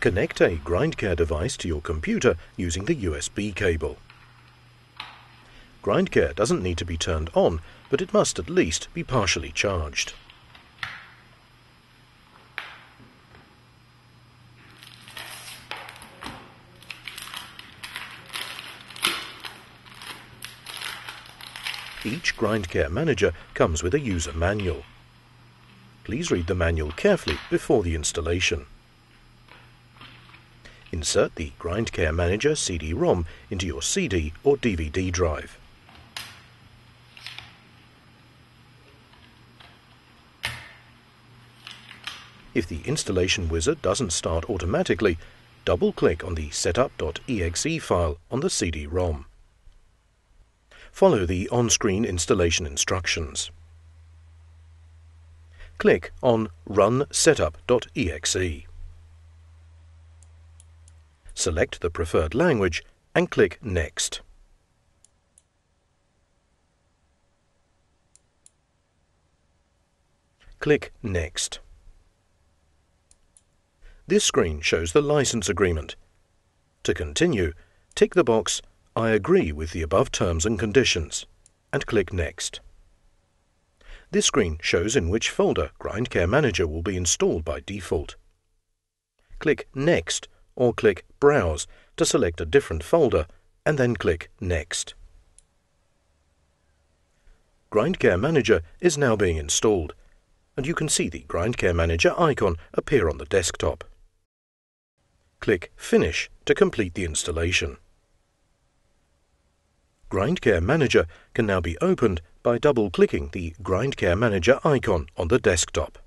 Connect a GrindCare device to your computer using the USB cable. GrindCare doesn't need to be turned on, but it must at least be partially charged. Each GrindCare Manager comes with a user manual. Please read the manual carefully before the installation. Insert the GrindCare Manager CD-ROM into your CD or DVD drive. If the installation wizard doesn't start automatically, double-click on the setup.exe file on the CD-ROM. Follow the on-screen installation instructions. Click on Run Setup.exe. Select the preferred language and click Next. Click Next. This screen shows the license agreement. To continue, tick the box I agree with the above terms and conditions and click Next. This screen shows in which folder GrindCare Manager will be installed by default. Click Next or click Browse to select a different folder and then click Next. GrindCare Manager is now being installed and you can see the GrindCare Manager icon appear on the desktop. Click Finish to complete the installation. GrindCare Manager can now be opened by double-clicking the GrindCare Manager icon on the desktop.